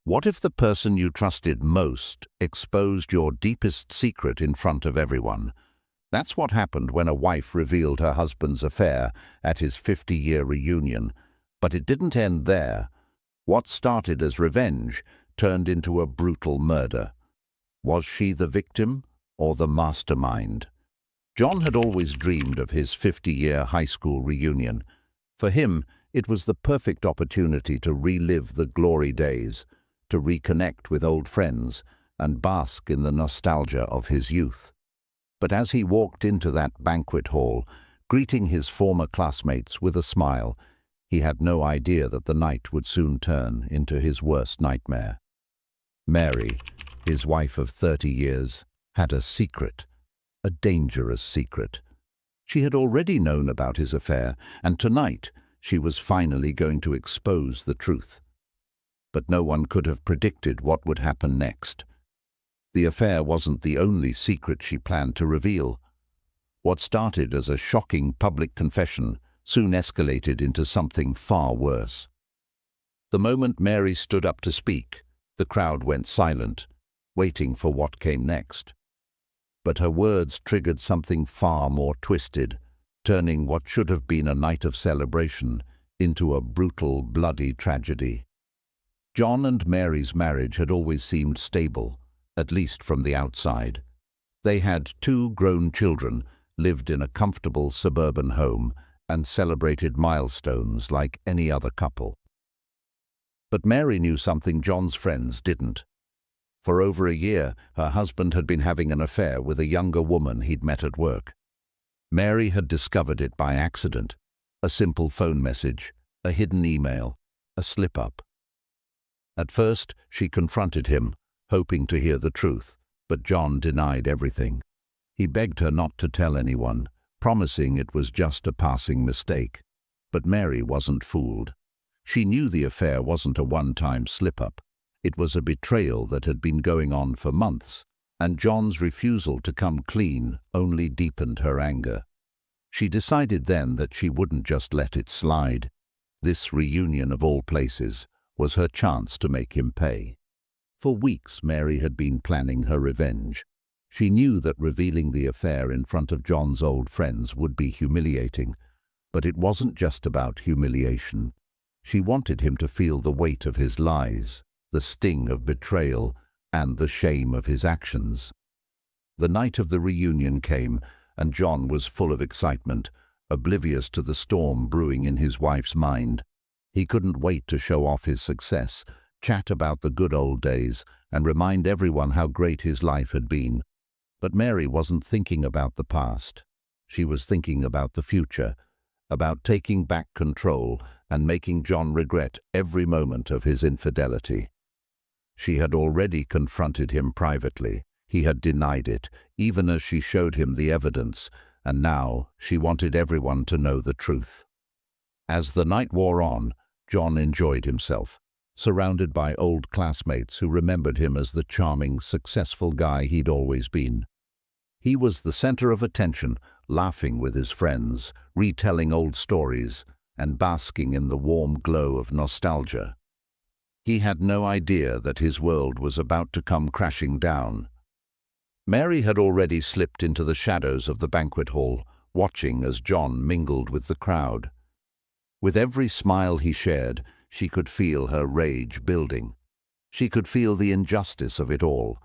What if the person you trusted most exposed your deepest secret in front of everyone? That's what happened when a wife revealed her husband's affair at his 50-year reunion. But it didn't end there. What started as revenge turned into a brutal murder. Was she the victim or the mastermind? John had always dreamed of his 50-year high school reunion. For him, it was the perfect opportunity to relive the glory days, to reconnect with old friends and bask in the nostalgia of his youth. But as he walked into that banquet hall, greeting his former classmates with a smile, he had no idea that the night would soon turn into his worst nightmare. Mary, his wife of 30 years, had a secret, a dangerous secret. She had already known about his affair, and tonight she was finally going to expose the truth. But no one could have predicted what would happen next. The affair wasn't the only secret she planned to reveal. What started as a shocking public confession soon escalated into something far worse. The moment Mary stood up to speak, the crowd went silent, waiting for what came next. But her words triggered something far more twisted, turning what should have been a night of celebration into a brutal, bloody tragedy. John and Mary's marriage had always seemed stable, at least from the outside. They had 2 grown children, lived in a comfortable suburban home, and celebrated milestones like any other couple. But Mary knew something John's friends didn't. For over a year, her husband had been having an affair with a younger woman he'd met at work. Mary had discovered it by accident. A simple phone message, a hidden email, a slip-up. At first, she confronted him, hoping to hear the truth, but John denied everything. He begged her not to tell anyone, promising it was just a passing mistake. But Mary wasn't fooled. She knew the affair wasn't a one-time slip-up. It was a betrayal that had been going on for months, and John's refusal to come clean only deepened her anger. She decided then that she wouldn't just let it slide. This reunion of all places was her chance to make him pay. For weeks, Mary had been planning her revenge. She knew that revealing the affair in front of John's old friends would be humiliating, but it wasn't just about humiliation. She wanted him to feel the weight of his lies, the sting of betrayal, and the shame of his actions. The night of the reunion came, and John was full of excitement, oblivious to the storm brewing in his wife's mind. He couldn't wait to show off his success, chat about the good old days, and remind everyone how great his life had been. But Mary wasn't thinking about the past. She was thinking about the future, about taking back control and making John regret every moment of his infidelity. She had already confronted him privately. He had denied it, even as she showed him the evidence, and now she wanted everyone to know the truth. As the night wore on, John enjoyed himself, surrounded by old classmates who remembered him as the charming, successful guy he'd always been. He was the center of attention, laughing with his friends, retelling old stories, and basking in the warm glow of nostalgia. He had no idea that his world was about to come crashing down. Mary had already slipped into the shadows of the banquet hall, watching as John mingled with the crowd. With every smile he shared, she could feel her rage building. She could feel the injustice of it all.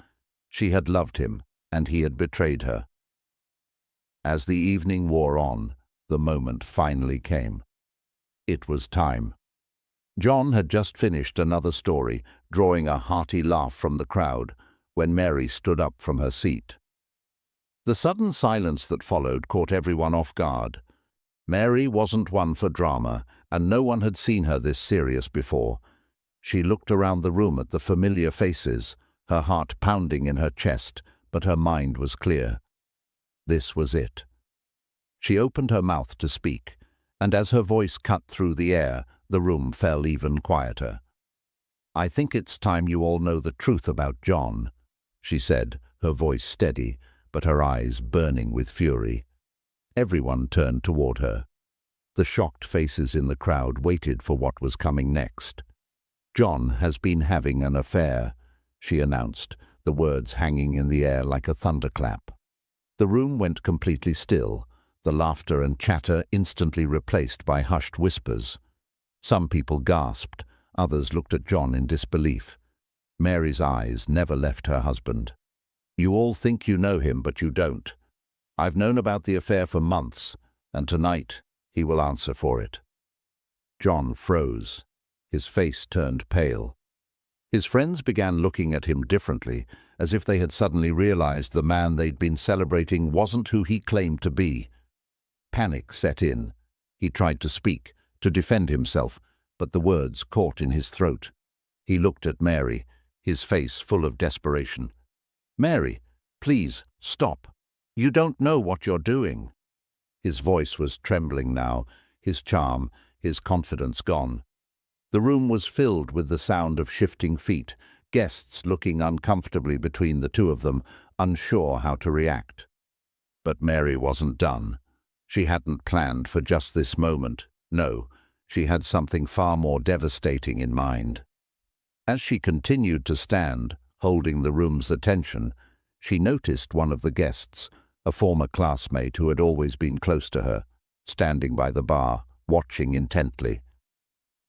She had loved him, and he had betrayed her. As the evening wore on, the moment finally came. It was time. John had just finished another story, drawing a hearty laugh from the crowd, when Mary stood up from her seat. The sudden silence that followed caught everyone off guard. Mary wasn't one for drama, and no one had seen her this serious before. She looked around the room at the familiar faces, her heart pounding in her chest, but her mind was clear. This was it. She opened her mouth to speak, and as her voice cut through the air, the room fell even quieter. "I think it's time you all know the truth about John," she said, her voice steady, but her eyes burning with fury. Everyone turned toward her. The shocked faces in the crowd waited for what was coming next. "John has been having an affair," she announced, the words hanging in the air like a thunderclap. The room went completely still, the laughter and chatter instantly replaced by hushed whispers. Some people gasped, others looked at John in disbelief. Mary's eyes never left her husband. "You all think you know him, but you don't. I've known about the affair for months, and tonight he will answer for it." John froze. His face turned pale. His friends began looking at him differently, as if they had suddenly realized the man they'd been celebrating wasn't who he claimed to be. Panic set in. He tried to speak, to defend himself, but the words caught in his throat. He looked at Mary, his face full of desperation. "Mary, please, stop. You don't know what you're doing." His voice was trembling now, his charm, his confidence gone. The room was filled with the sound of shifting feet, guests looking uncomfortably between the two of them, unsure how to react. But Mary wasn't done. She hadn't planned for just this moment. No, she had something far more devastating in mind. As she continued to stand, holding the room's attention, she noticed one of the guests, a former classmate who had always been close to her, standing by the bar, watching intently.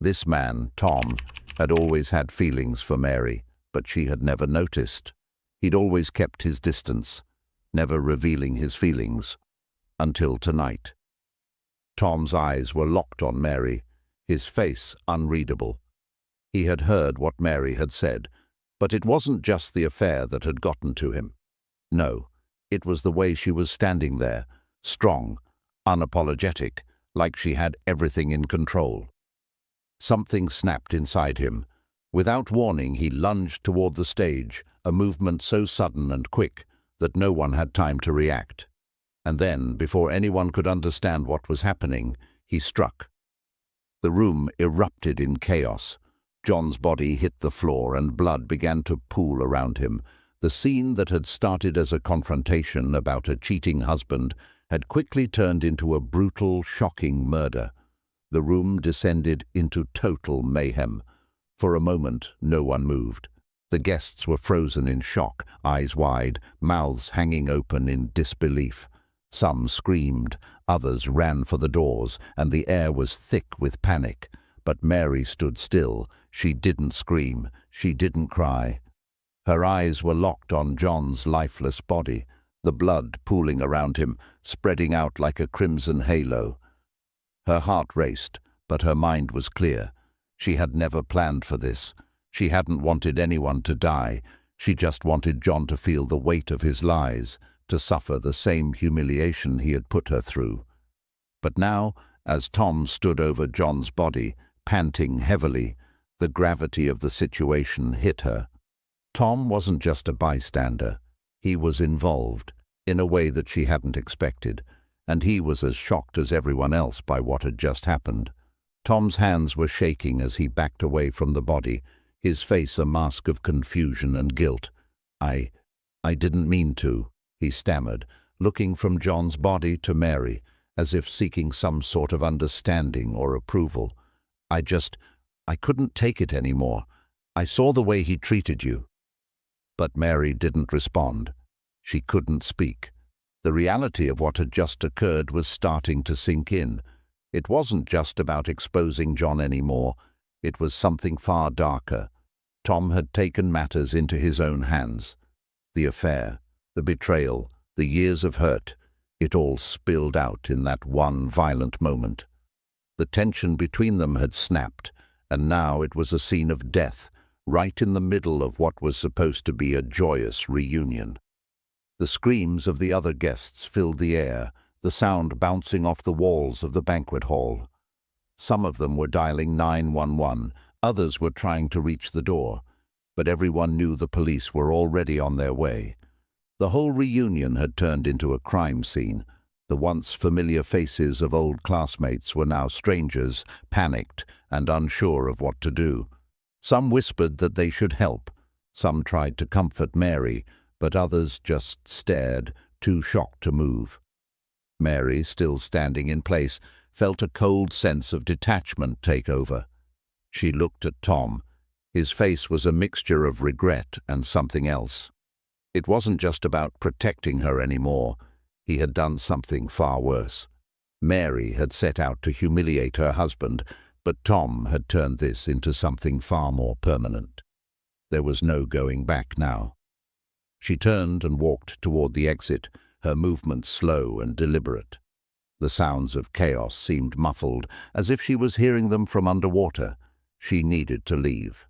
This man, Tom, had always had feelings for Mary, but she had never noticed. He'd always kept his distance, never revealing his feelings, until tonight. Tom's eyes were locked on Mary, his face unreadable. He had heard what Mary had said, but it wasn't just the affair that had gotten to him. No, it was the way she was standing there, strong, unapologetic, like she had everything in control. Something snapped inside him. Without warning, he lunged toward the stage, a movement so sudden and quick that no one had time to react. And then, before anyone could understand what was happening, he struck. The room erupted in chaos. John's body hit the floor and blood began to pool around him. The scene that had started as a confrontation about a cheating husband had quickly turned into a brutal, shocking murder. The room descended into total mayhem. For a moment, no one moved. The guests were frozen in shock, eyes wide, mouths hanging open in disbelief. Some screamed, others ran for the doors, and the air was thick with panic. But Mary stood still. She didn't scream. She didn't cry. Her eyes were locked on John's lifeless body, the blood pooling around him, spreading out like a crimson halo. Her heart raced, but her mind was clear. She had never planned for this. She hadn't wanted anyone to die. She just wanted John to feel the weight of his lies, to suffer the same humiliation he had put her through. But now, as Tom stood over John's body, panting heavily, the gravity of the situation hit her. Tom wasn't just a bystander. He was involved, in a way that she hadn't expected, and he was as shocked as everyone else by what had just happened. Tom's hands were shaking as he backed away from the body, his face a mask of confusion and guilt. I didn't mean to," he stammered, looking from John's body to Mary, as if seeking some sort of understanding or approval. I couldn't take it anymore. I saw the way he treated you." But Mary didn't respond. She couldn't speak. The reality of what had just occurred was starting to sink in. It wasn't just about exposing John anymore. It was something far darker. Tom had taken matters into his own hands. The affair, the betrayal, the years of hurt, it all spilled out in that one violent moment. The tension between them had snapped, and now it was a scene of death, right in the middle of what was supposed to be a joyous reunion. The screams of the other guests filled the air, the sound bouncing off the walls of the banquet hall. Some of them were dialing 911, others were trying to reach the door, but everyone knew the police were already on their way. The whole reunion had turned into a crime scene. The once familiar faces of old classmates were now strangers, panicked and unsure of what to do. Some whispered that they should help. Some tried to comfort Mary, but others just stared, too shocked to move. Mary, still standing in place, felt a cold sense of detachment take over. She looked at Tom, His face was a mixture of regret and something else. It wasn't just about protecting her anymore. He had done something far worse. Mary had set out to humiliate her husband, but Tom had turned this into something far more permanent. There was no going back now. She turned and walked toward the exit, her movements slow and deliberate. The sounds of chaos seemed muffled, as if she was hearing them from underwater. She needed to leave.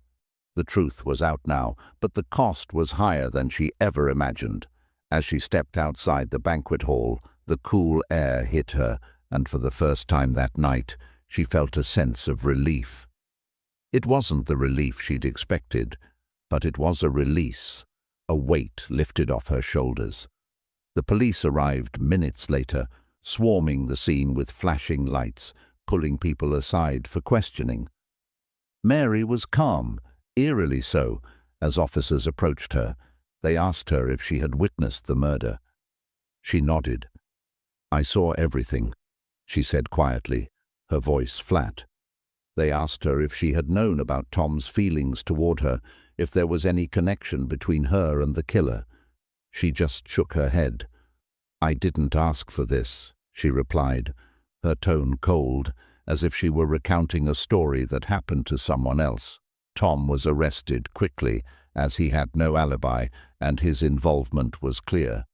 The truth was out now, but the cost was higher than she ever imagined. As she stepped outside the banquet hall, the cool air hit her, and for the first time that night, she felt a sense of relief. It wasn't the relief she'd expected, but it was a release, a weight lifted off her shoulders. The police arrived minutes later, swarming the scene with flashing lights, pulling people aside for questioning. Mary was calm, eerily so. As officers approached her, they asked her if she had witnessed the murder. She nodded. "I saw everything," she said quietly, her voice flat. They asked her if she had known about Tom's feelings toward her, if there was any connection between her and the killer. She just shook her head. "I didn't ask for this," she replied, her tone cold, as if she were recounting a story that happened to someone else. Tom was arrested quickly, as he had no alibi, and his involvement was clear.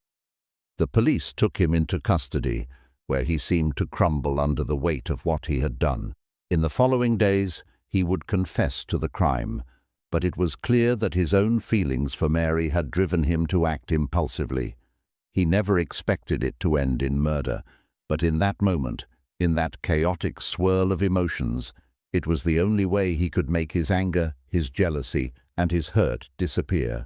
The police took him into custody, where he seemed to crumble under the weight of what he had done. In the following days, he would confess to the crime, but it was clear that his own feelings for Mary had driven him to act impulsively. He never expected it to end in murder, but in that moment, in that chaotic swirl of emotions, it was the only way he could make his anger, his jealousy, and his hurt disappear.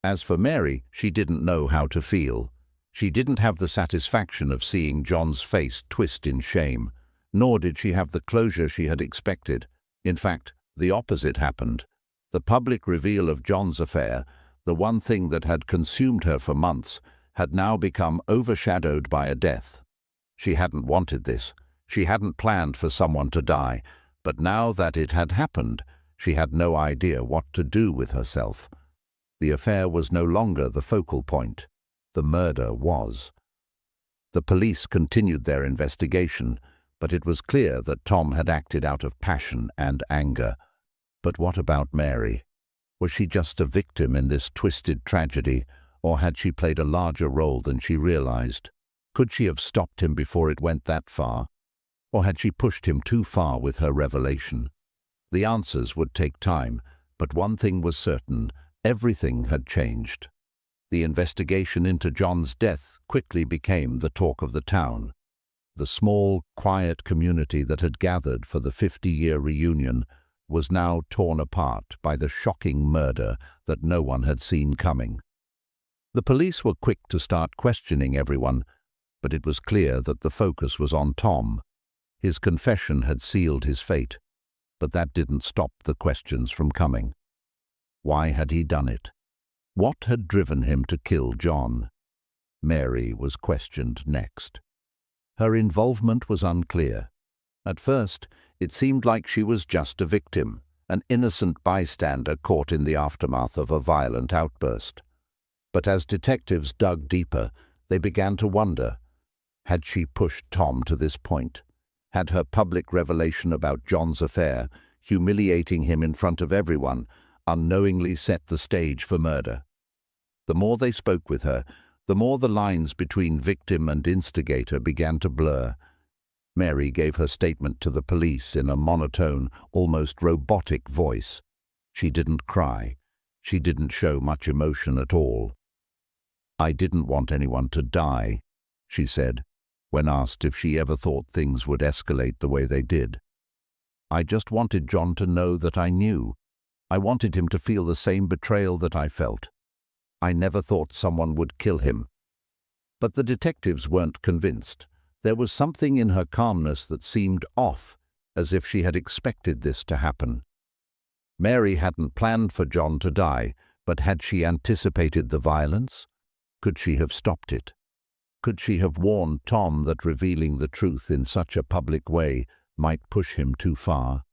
As for Mary, she didn't know how to feel. She didn't have the satisfaction of seeing John's face twist in shame, nor did she have the closure she had expected. In fact, the opposite happened. The public reveal of John's affair, the one thing that had consumed her for months, had now become overshadowed by a death. She hadn't wanted this. She hadn't planned for someone to die, but now that it had happened, she had no idea what to do with herself. The affair was no longer the focal point. The murder was. The police continued their investigation, but it was clear that Tom had acted out of passion and anger. But what about Mary? Was she just a victim in this twisted tragedy, or had she played a larger role than she realized? Could she have stopped him before it went that far? Or had she pushed him too far with her revelation? The answers would take time, but one thing was certain: everything had changed. The investigation into John's death quickly became the talk of the town. The small, quiet community that had gathered for the 50-year reunion was now torn apart by the shocking murder that no one had seen coming. The police were quick to start questioning everyone, but it was clear that the focus was on Tom. His confession had sealed his fate, but that didn't stop the questions from coming. Why had he done it? What had driven him to kill John? Mary was questioned next. Her involvement was unclear. At first, it seemed like she was just a victim, an innocent bystander caught in the aftermath of a violent outburst. But as detectives dug deeper, they began to wonder, had she pushed Tom to this point? Had her public revelation about John's affair, humiliating him in front of everyone, unknowingly set the stage for murder? The more they spoke with her, the more the lines between victim and instigator began to blur. Mary gave her statement to the police in a monotone, almost robotic voice. She didn't cry. She didn't show much emotion at all. "I didn't want anyone to die," she said, when asked if she ever thought things would escalate the way they did. "I just wanted John to know that I knew. I wanted him to feel the same betrayal that I felt. I never thought someone would kill him." But the detectives weren't convinced. There was something in her calmness that seemed off, as if she had expected this to happen. Mary hadn't planned for John to die, but had she anticipated the violence? Could she have stopped it? Could she have warned Tom that revealing the truth in such a public way might push him too far?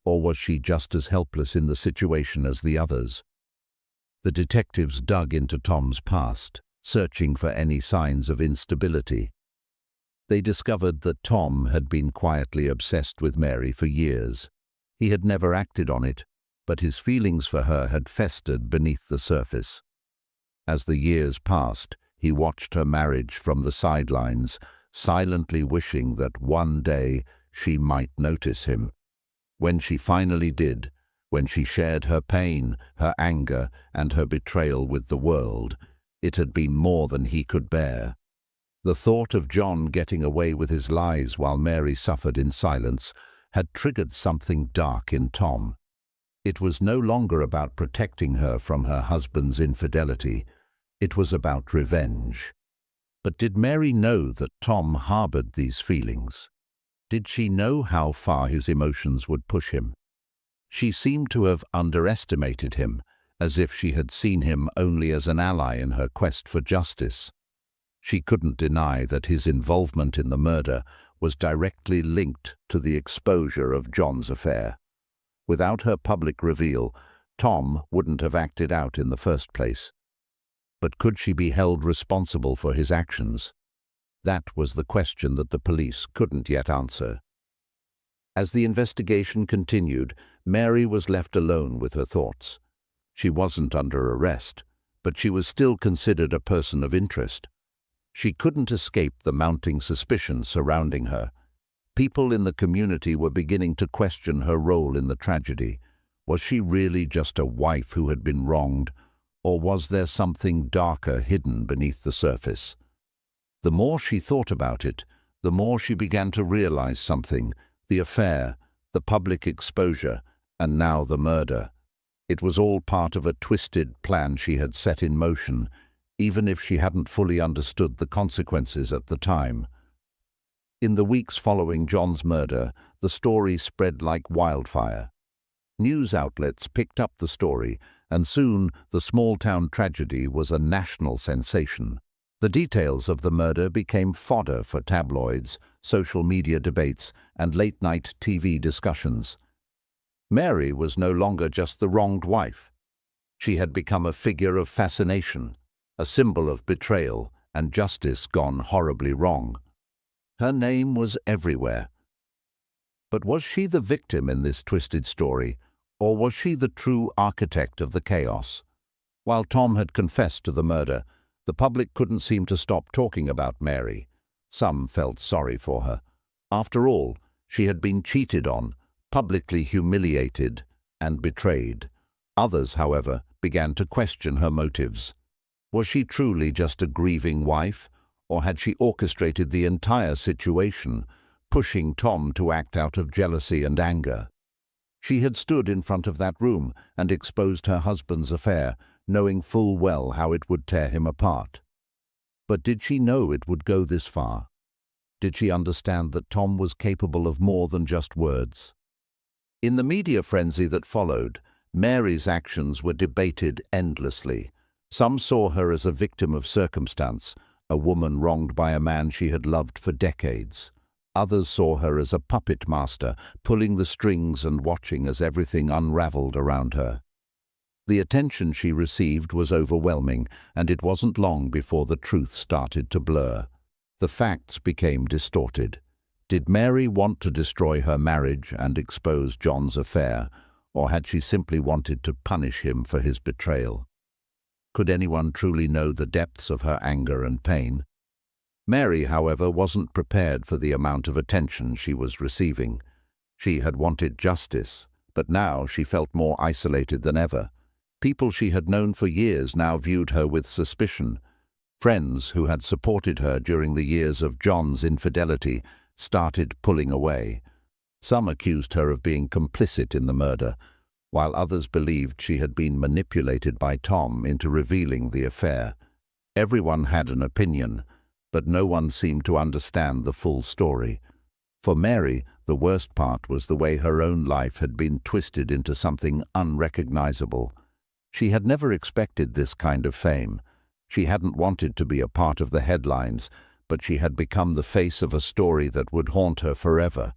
Or was she just as helpless in the situation as the others? The detectives dug into Tom's past, searching for any signs of instability. They discovered that Tom had been quietly obsessed with Mary for years. He had never acted on it, but his feelings for her had festered beneath the surface. As the years passed, he watched her marriage from the sidelines, silently wishing that one day she might notice him. When she finally did, when she shared her pain, her anger, and her betrayal with the world, it had been more than he could bear. The thought of John getting away with his lies while Mary suffered in silence had triggered something dark in Tom. It was no longer about protecting her from her husband's infidelity. It was about revenge. But did Mary know that Tom harbored these feelings? Did she know how far his emotions would push him? She seemed to have underestimated him, as if she had seen him only as an ally in her quest for justice. She couldn't deny that his involvement in the murder was directly linked to the exposure of John's affair. Without her public reveal, Tom wouldn't have acted out in the first place. But could she be held responsible for his actions? That was the question that the police couldn't yet answer. As the investigation continued, Mary was left alone with her thoughts. She wasn't under arrest, but she was still considered a person of interest. She couldn't escape the mounting suspicion surrounding her. People in the community were beginning to question her role in the tragedy. Was she really just a wife who had been wronged, or was there something darker hidden beneath the surface? The more she thought about it, the more she began to realize something: the affair, the public exposure, and now the murder. It was all part of a twisted plan she had set in motion, even if she hadn't fully understood the consequences at the time. In the weeks following John's murder, the story spread like wildfire. News outlets picked up the story, and soon the small-town tragedy was a national sensation. The details of the murder became fodder for tabloids, social media debates, and late-night TV discussions. Mary was no longer just the wronged wife. She had become a figure of fascination, a symbol of betrayal and justice gone horribly wrong. Her name was everywhere. But was she the victim in this twisted story, or was she the true architect of the chaos? While Tom had confessed to the murder, the public couldn't seem to stop talking about Mary. Some felt sorry for her. After all, she had been cheated on, publicly humiliated, and betrayed. Others, however, began to question her motives. Was she truly just a grieving wife, or had she orchestrated the entire situation, pushing Tom to act out of jealousy and anger? She had stood in front of that room and exposed her husband's affair, knowing full well how it would tear him apart. But did she know it would go this far? Did she understand that Tom was capable of more than just words? In the media frenzy that followed, Mary's actions were debated endlessly. Some saw her as a victim of circumstance, a woman wronged by a man she had loved for decades. Others saw her as a puppet master, pulling the strings and watching as everything unraveled around her. The attention she received was overwhelming, and it wasn't long before the truth started to blur. The facts became distorted. Did Mary want to destroy her marriage and expose John's affair, or had she simply wanted to punish him for his betrayal? Could anyone truly know the depths of her anger and pain? Mary, however, wasn't prepared for the amount of attention she was receiving. She had wanted justice, but now she felt more isolated than ever. People she had known for years now viewed her with suspicion. Friends who had supported her during the years of John's infidelity started pulling away. Some accused her of being complicit in the murder, while others believed she had been manipulated by Tom into revealing the affair. Everyone had an opinion, but no one seemed to understand the full story. For Mary, the worst part was the way her own life had been twisted into something unrecognizable. She had never expected this kind of fame. She hadn't wanted to be a part of the headlines, but she had become the face of a story that would haunt her forever.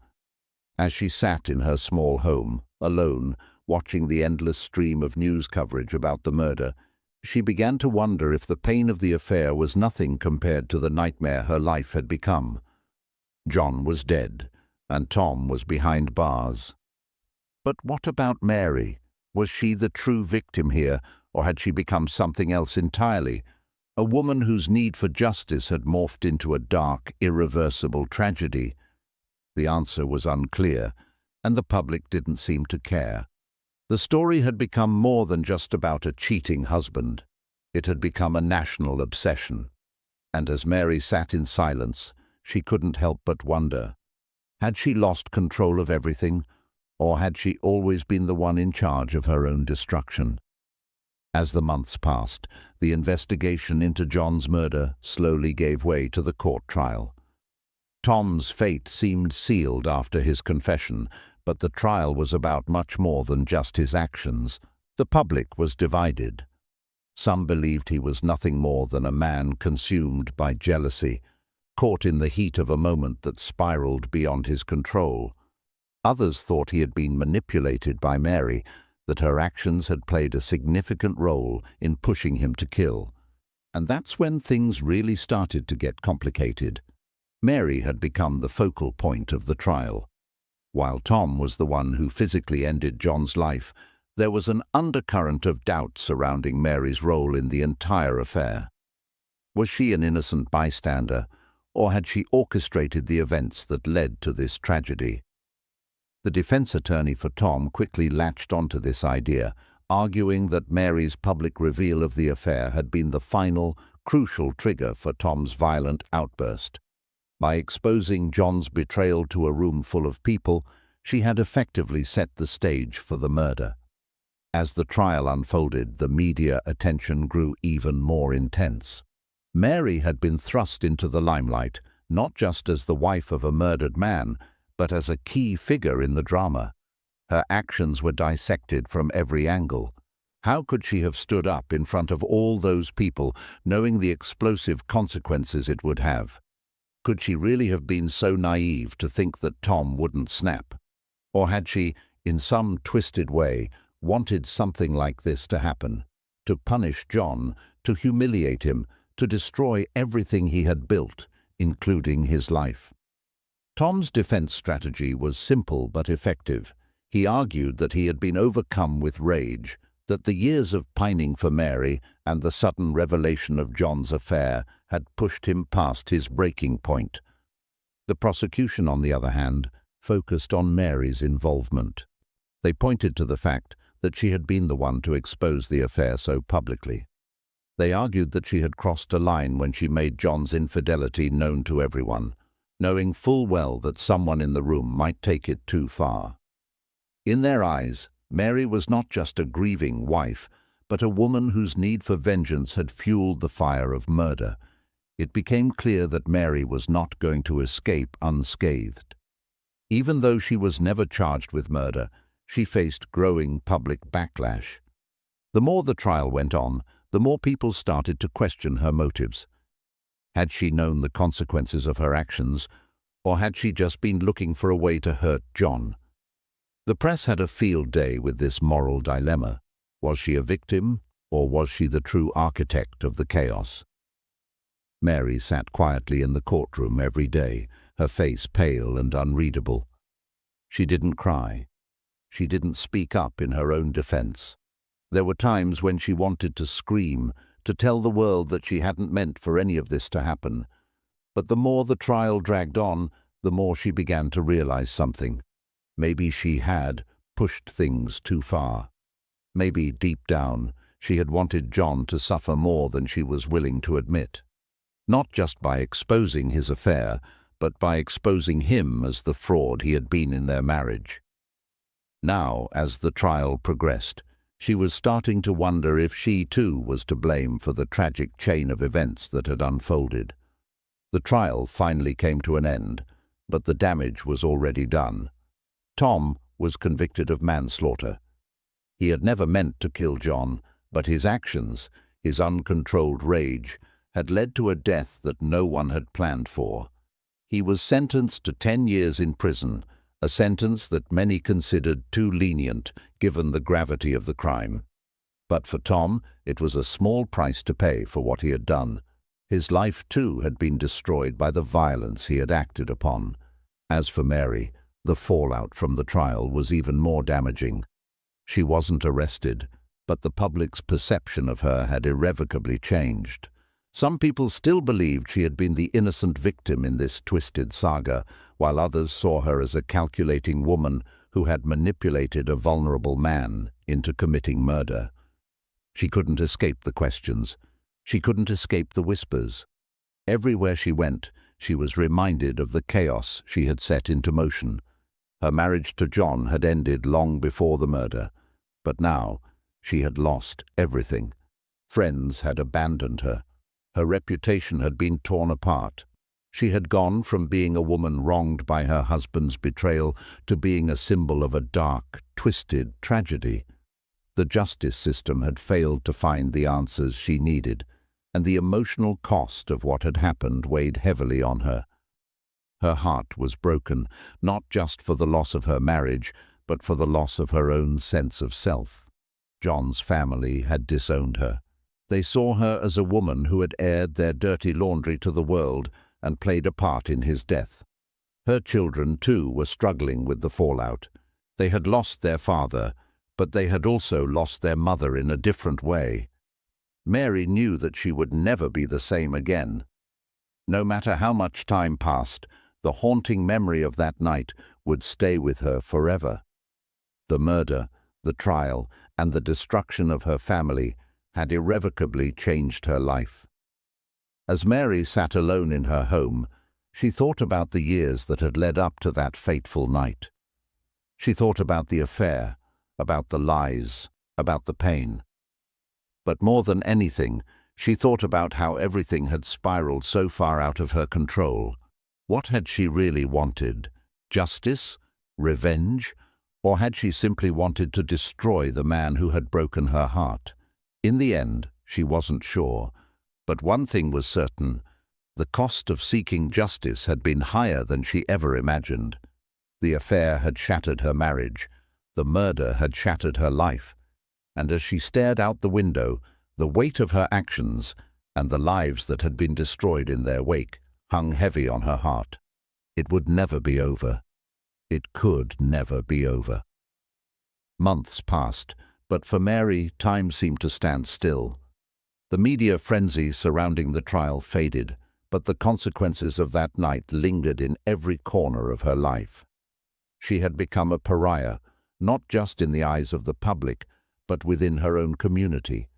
As she sat in her small home, alone, watching the endless stream of news coverage about the murder, she began to wonder if the pain of the affair was nothing compared to the nightmare her life had become. John was dead, and Tom was behind bars. But what about Mary? Was she the true victim here, or had she become something else entirely? A woman whose need for justice had morphed into a dark, irreversible tragedy. The answer was unclear, and the public didn't seem to care. The story had become more than just about a cheating husband. It had become a national obsession. And as Mary sat in silence, she couldn't help but wonder. Had she lost control of everything, or had she always been the one in charge of her own destruction? As the months passed, the investigation into John's murder slowly gave way to the court trial. Tom's fate seemed sealed after his confession, but the trial was about much more than just his actions. The public was divided. Some believed he was nothing more than a man consumed by jealousy, caught in the heat of a moment that spiraled beyond his control. Others thought he had been manipulated by Mary, that her actions had played a significant role in pushing him to kill. And that's when things really started to get complicated. Mary had become the focal point of the trial. While Tom was the one who physically ended John's life, there was an undercurrent of doubt surrounding Mary's role in the entire affair. Was she an innocent bystander, or had she orchestrated the events that led to this tragedy? The defense attorney for Tom quickly latched onto this idea, arguing that Mary's public reveal of the affair had been the final, crucial trigger for Tom's violent outburst. By exposing John's betrayal to a room full of people, she had effectively set the stage for the murder. As the trial unfolded, the media attention grew even more intense. Mary had been thrust into the limelight, not just as the wife of a murdered man, but as a key figure in the drama. Her actions were dissected from every angle. How could she have stood up in front of all those people, knowing the explosive consequences it would have? Could she really have been so naive to think that Tom wouldn't snap? Or had she, in some twisted way, wanted something like this to happen? To punish John, to humiliate him, to destroy everything he had built, including his life. Tom's defense strategy was simple but effective. He argued that he had been overcome with rage, that the years of pining for Mary and the sudden revelation of John's affair had pushed him past his breaking point. The prosecution, on the other hand, focused on Mary's involvement. They pointed to the fact that she had been the one to expose the affair so publicly. They argued that she had crossed a line when she made John's infidelity known to everyone, knowing full well that someone in the room might take it too far. In their eyes, Mary was not just a grieving wife, but a woman whose need for vengeance had fueled the fire of murder. It became clear that Mary was not going to escape unscathed. Even though she was never charged with murder, she faced growing public backlash. The more the trial went on, the more people started to question her motives. Had she known the consequences of her actions, or had she just been looking for a way to hurt John? The press had a field day with this moral dilemma. Was she a victim, or was she the true architect of the chaos? Mary sat quietly in the courtroom every day, her face pale and unreadable. She didn't cry. She didn't speak up in her own defense. There were times when she wanted to scream, to tell the world that she hadn't meant for any of this to happen. But the more the trial dragged on, the more she began to realize something. Maybe she had pushed things too far. Maybe, deep down, she had wanted John to suffer more than she was willing to admit. Not just by exposing his affair, but by exposing him as the fraud he had been in their marriage. Now, as the trial progressed, she was starting to wonder if she too was to blame for the tragic chain of events that had unfolded. The trial finally came to an end, but the damage was already done. Tom was convicted of manslaughter. He had never meant to kill John, but his actions, his uncontrolled rage, had led to a death that no one had planned for. He was sentenced to 10 years in prison, a sentence that many considered too lenient given the gravity of the crime. But for Tom, it was a small price to pay for what he had done. His life, too, had been destroyed by the violence he had acted upon. As for Mary, the fallout from the trial was even more damaging. She wasn't arrested, but the public's perception of her had irrevocably changed. Some people still believed she had been the innocent victim in this twisted saga, while others saw her as a calculating woman who had manipulated a vulnerable man into committing murder. She couldn't escape the questions. She couldn't escape the whispers. Everywhere she went, she was reminded of the chaos she had set into motion. Her marriage to John had ended long before the murder, but now she had lost everything. Friends had abandoned her. Her reputation had been torn apart. She had gone from being a woman wronged by her husband's betrayal to being a symbol of a dark, twisted tragedy. The justice system had failed to find the answers she needed, and the emotional cost of what had happened weighed heavily on her. Her heart was broken, not just for the loss of her marriage, but for the loss of her own sense of self. John's family had disowned her. They saw her as a woman who had aired their dirty laundry to the world and played a part in his death. Her children, too, were struggling with the fallout. They had lost their father, but they had also lost their mother in a different way. Mary knew that she would never be the same again. No matter how much time passed, the haunting memory of that night would stay with her forever. The murder, the trial, and the destruction of her family had irrevocably changed her life. As Mary sat alone in her home, she thought about the years that had led up to that fateful night. She thought about the affair, about the lies, about the pain. But more than anything, she thought about how everything had spiraled so far out of her control. What had she really wanted? Justice? Revenge? Or had she simply wanted to destroy the man who had broken her heart? In the end, she wasn't sure. But one thing was certain: the cost of seeking justice had been higher than she ever imagined. The affair had shattered her marriage. The murder had shattered her life. And as she stared out the window, the weight of her actions and the lives that had been destroyed in their wake hung heavy on her heart. It would never be over. It could never be over. Months passed, but for Mary, time seemed to stand still. The media frenzy surrounding the trial faded, but the consequences of that night lingered in every corner of her life. She had become a pariah, not just in the eyes of the public, but within her own community.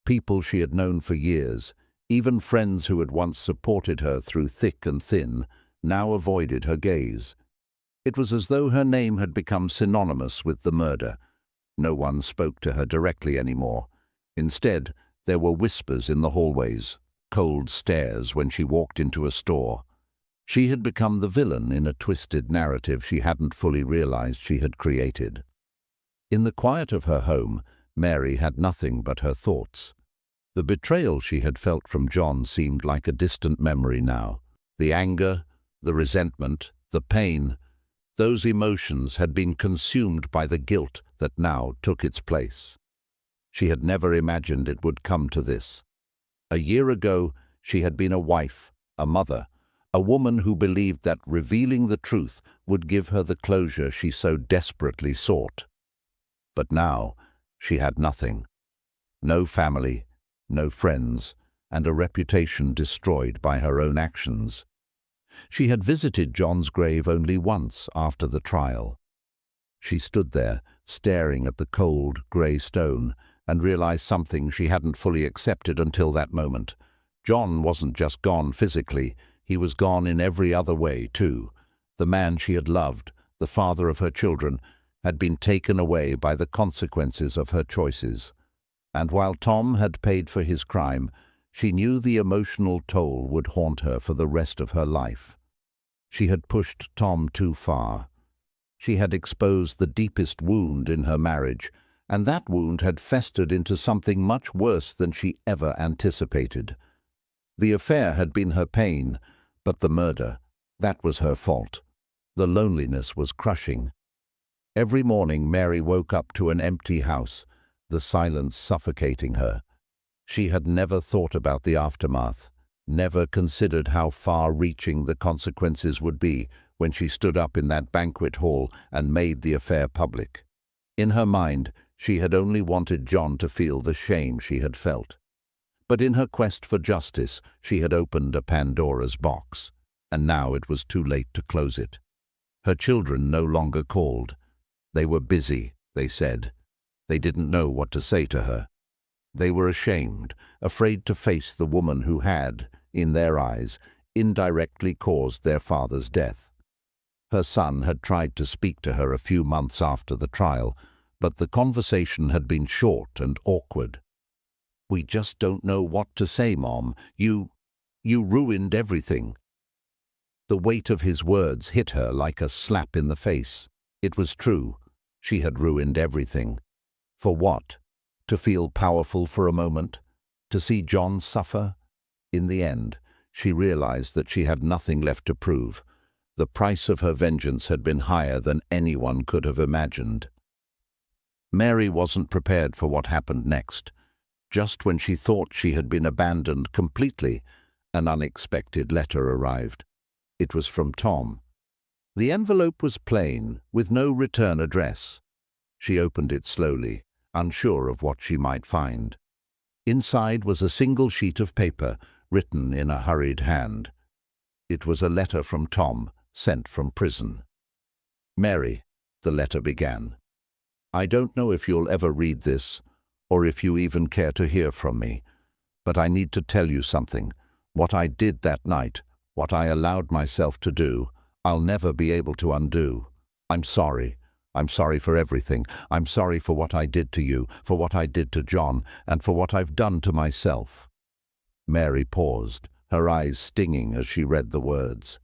People she had known for years, even friends who had once supported her through thick and thin, now avoided her gaze. It was as though her name had become synonymous with the murder. No one spoke to her directly anymore. Instead, there were whispers in the hallways, cold stares when she walked into a store. She had become the villain in a twisted narrative she hadn't fully realized she had created. In the quiet of her home, Mary had nothing but her thoughts. The betrayal she had felt from John seemed like a distant memory now. The anger, the resentment, the pain, those emotions had been consumed by the guilt that now took its place. She had never imagined it would come to this. A year ago, she had been a wife, a mother, a woman who believed that revealing the truth would give her the closure she so desperately sought. But now, she had nothing. No family, no friends, and a reputation destroyed by her own actions. She had visited John's grave only once after the trial. She stood there, staring at the cold, grey stone, and realized something she hadn't fully accepted until that moment. John wasn't just gone physically, he was gone in every other way, too. The man she had loved, the father of her children, had been taken away by the consequences of her choices. And while Tom had paid for his crime, she knew the emotional toll would haunt her for the rest of her life. She had pushed Tom too far. She had exposed the deepest wound in her marriage, and that wound had festered into something much worse than she ever anticipated. The affair had been her pain, but the murder, that was her fault. The loneliness was crushing. Every morning Mary woke up to an empty house, the silence suffocating her. She had never thought about the aftermath, never considered how far-reaching the consequences would be when she stood up in that banquet hall and made the affair public. In her mind, she had only wanted John to feel the shame she had felt. But in her quest for justice, she had opened a Pandora's box, and now it was too late to close it. Her children no longer called. They were busy, they said. They didn't know what to say to her. They were ashamed, afraid to face the woman who had, in their eyes, indirectly caused their father's death. Her son had tried to speak to her a few months after the trial, but the conversation had been short and awkward. "We just don't know what to say, Mom. You ruined everything." The weight of his words hit her like a slap in the face. It was true. She had ruined everything. For what? To feel powerful for a moment? To see John suffer? In the end, she realized that she had nothing left to prove. The price of her vengeance had been higher than anyone could have imagined. Mary wasn't prepared for what happened next. Just when she thought she had been abandoned completely, an unexpected letter arrived. It was from Tom. The envelope was plain, with no return address. She opened it slowly, unsure of what she might find. Inside was a single sheet of paper, written in a hurried hand. It was a letter from Tom, sent from prison. "Mary," the letter began, "I don't know if you'll ever read this, or if you even care to hear from me, but I need to tell you something. What I did that night, what I allowed myself to do, I'll never be able to undo. I'm sorry. I'm sorry for everything. I'm sorry for what I did to you, for what I did to John, and for what I've done to myself." Mary paused, her eyes stinging as she read the words.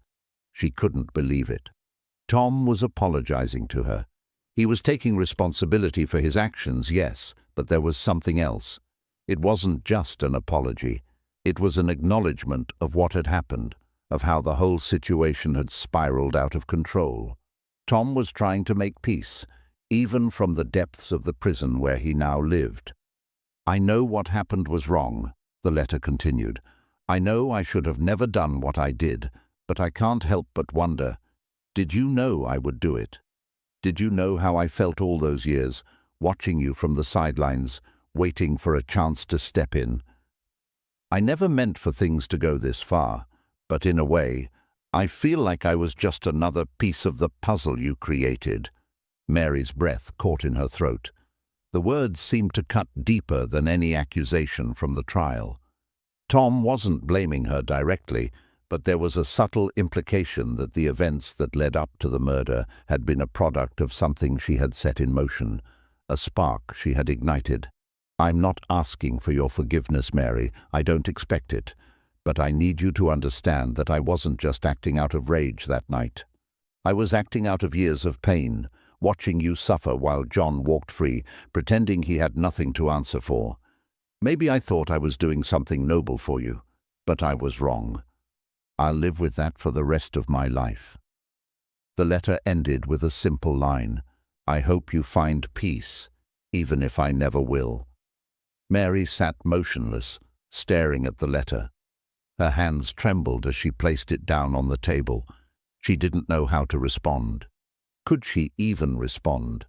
She couldn't believe it. Tom was apologizing to her. He was taking responsibility for his actions, yes, but there was something else. It wasn't just an apology. It was an acknowledgement of what had happened, of how the whole situation had spiraled out of control. Tom was trying to make peace, even from the depths of the prison where he now lived. "I know what happened was wrong," the letter continued. "I know I should have never done what I did, but I can't help but wonder, did you know I would do it? Did you know how I felt all those years, watching you from the sidelines, waiting for a chance to step in? I never meant for things to go this far, but in a way, I feel like I was just another piece of the puzzle you created." Mary's breath caught in her throat. The words seemed to cut deeper than any accusation from the trial. Tom wasn't blaming her directly, but there was a subtle implication that the events that led up to the murder had been a product of something she had set in motion, a spark she had ignited. "I'm not asking for your forgiveness, Mary. I don't expect it. But I need you to understand that I wasn't just acting out of rage that night. I was acting out of years of pain, watching you suffer while John walked free, pretending he had nothing to answer for. Maybe I thought I was doing something noble for you, but I was wrong. I'll live with that for the rest of my life." The letter ended with a simple line, "I hope you find peace, even if I never will." Mary sat motionless, staring at the letter. Her hands trembled as she placed it down on the table. She didn't know how to respond. Could she even respond?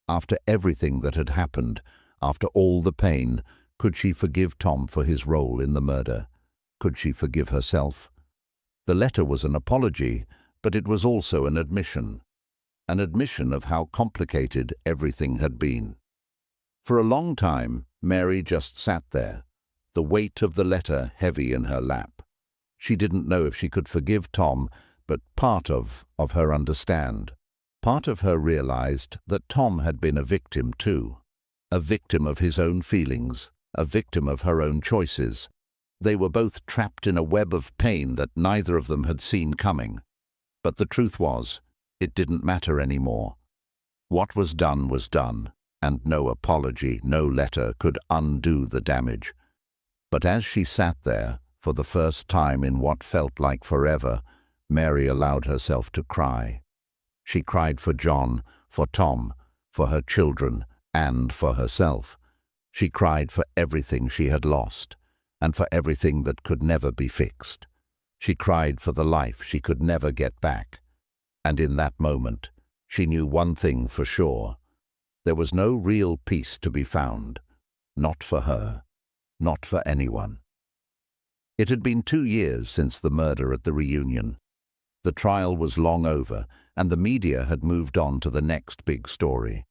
After everything that had happened, after all the pain, could she forgive Tom for his role in the murder? Could she forgive herself? The letter was an apology, but it was also an admission of how complicated everything had been. For a long time, Mary just sat there, the weight of the letter heavy in her lap. She didn't know if she could forgive Tom, but part of her understand. Part of her realized that Tom had been a victim too, a victim of his own feelings, a victim of her own choices. They were both trapped in a web of pain that neither of them had seen coming. But the truth was, it didn't matter anymore. What was done, and no apology, no letter could undo the damage. But as she sat there, for the first time in what felt like forever, Mary allowed herself to cry. She cried for John, for Tom, for her children, and for herself. She cried for everything she had lost, and for everything that could never be fixed. She cried for the life she could never get back. And in that moment, she knew one thing for sure. There was no real peace to be found. Not for her. Not for anyone. It had been 2 years since the murder at the reunion. The trial was long over, and the media had moved on to the next big story.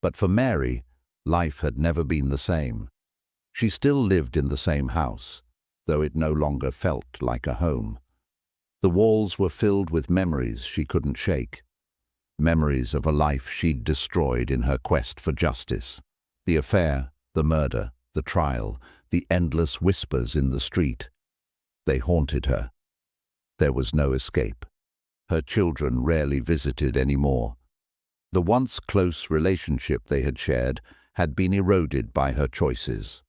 But for Mary, life had never been the same. She still lived in the same house, though it no longer felt like a home. The walls were filled with memories she couldn't shake. Memories of a life she'd destroyed in her quest for justice. The affair, the murder, the trial, the endless whispers in the street. They haunted her. There was no escape. Her children rarely visited anymore. The once close relationship they had shared had been eroded by her choices.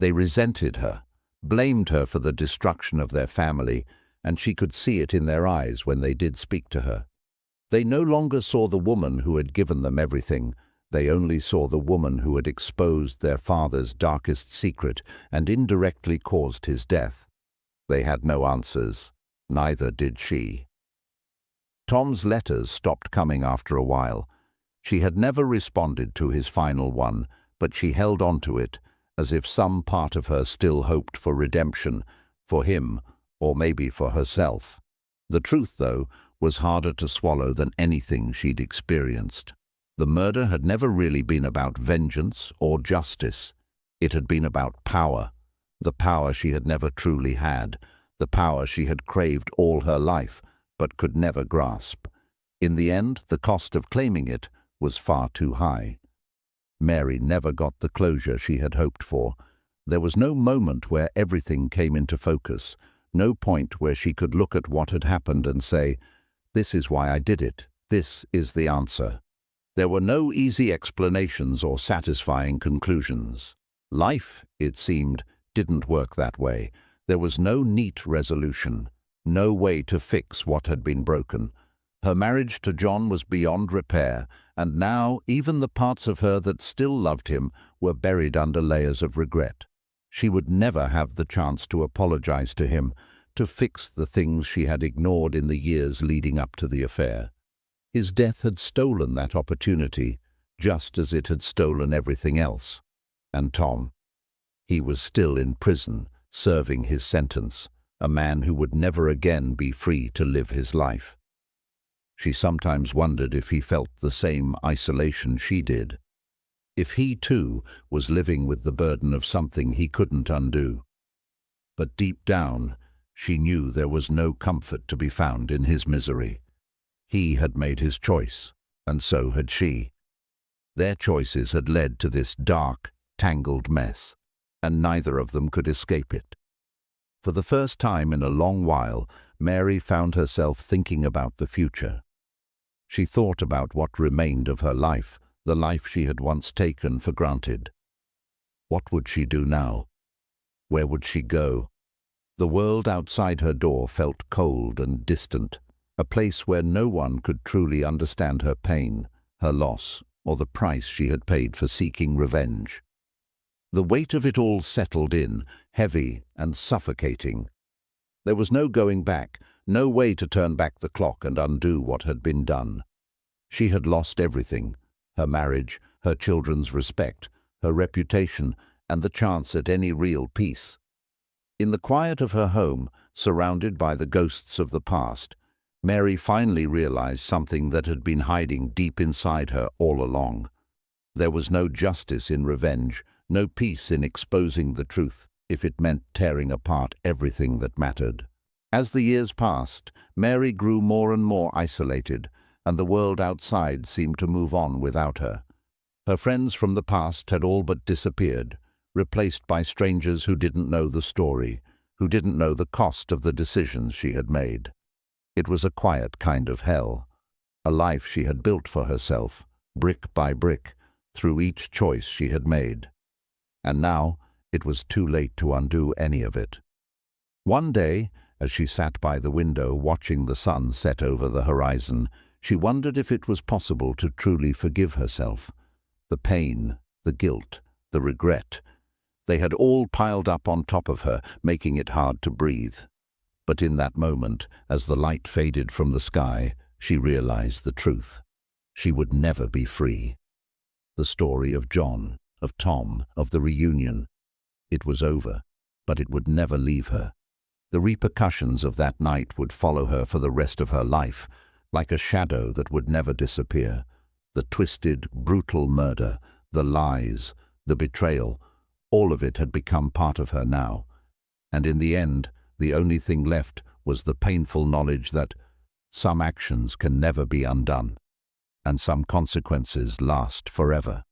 They resented her, blamed her for the destruction of their family, and she could see it in their eyes when they did speak to her. They no longer saw the woman who had given them everything. They only saw the woman who had exposed their father's darkest secret and indirectly caused his death. They had no answers. Neither did she. Tom's letters stopped coming after a while. She had never responded to his final one, but she held on to it, as if some part of her still hoped for redemption, for him, or maybe for herself. The truth, though, was harder to swallow than anything she'd experienced. The murder had never really been about vengeance or justice. It had been about power, the power she had never truly had, the power she had craved all her life, but could never grasp. In the end, the cost of claiming it was far too high. Mary never got the closure she had hoped for. There was no moment where everything came into focus, no point where she could look at what had happened and say, "This is why I did it. This is the answer." There were no easy explanations or satisfying conclusions. Life, it seemed, didn't work that way. There was no neat resolution, no way to fix what had been broken. Her marriage to John was beyond repair, and now even the parts of her that still loved him were buried under layers of regret. She would never have the chance to apologize to him, to fix the things she had ignored in the years leading up to the affair. His death had stolen that opportunity, just as it had stolen everything else. And Tom? He was still in prison, serving his sentence, a man who would never again be free to live his life. She sometimes wondered if he felt the same isolation she did. If he, too, was living with the burden of something he couldn't undo. But deep down, she knew there was no comfort to be found in his misery. He had made his choice, and so had she. Their choices had led to this dark, tangled mess, and neither of them could escape it. For the first time in a long while, Mary found herself thinking about the future. She thought about what remained of her life, the life she had once taken for granted. What would she do now? Where would she go? The world outside her door felt cold and distant, a place where no one could truly understand her pain, her loss, or the price she had paid for seeking revenge. The weight of it all settled in, heavy and suffocating. There was no going back, no way to turn back the clock and undo what had been done. She had lost everything: her marriage, her children's respect, her reputation, and the chance at any real peace. In the quiet of her home, surrounded by the ghosts of the past, Mary finally realized something that had been hiding deep inside her all along. There was no justice in revenge, no peace in exposing the truth, if it meant tearing apart everything that mattered. As the years passed, Mary grew more and more isolated, and the world outside seemed to move on without her. Her friends from the past had all but disappeared, replaced by strangers who didn't know the story, who didn't know the cost of the decisions she had made. It was a quiet kind of hell, a life she had built for herself, brick by brick, through each choice she had made. And now it was too late to undo any of it. One day, as she sat by the window watching the sun set over the horizon, She wondered if it was possible to truly forgive herself. The pain, the guilt, the regret, they had all piled up on top of her, making it hard to breathe. But in that moment, as the light faded from the sky, she realized the truth. She would never be free. The story of John, of Tom, of the reunion. It was over, but it would never leave her. The repercussions of that night would follow her for the rest of her life, like a shadow that would never disappear. The twisted, brutal murder, the lies, the betrayal, all of it had become part of her now. And in the end, the only thing left was the painful knowledge that some actions can never be undone, and some consequences last forever.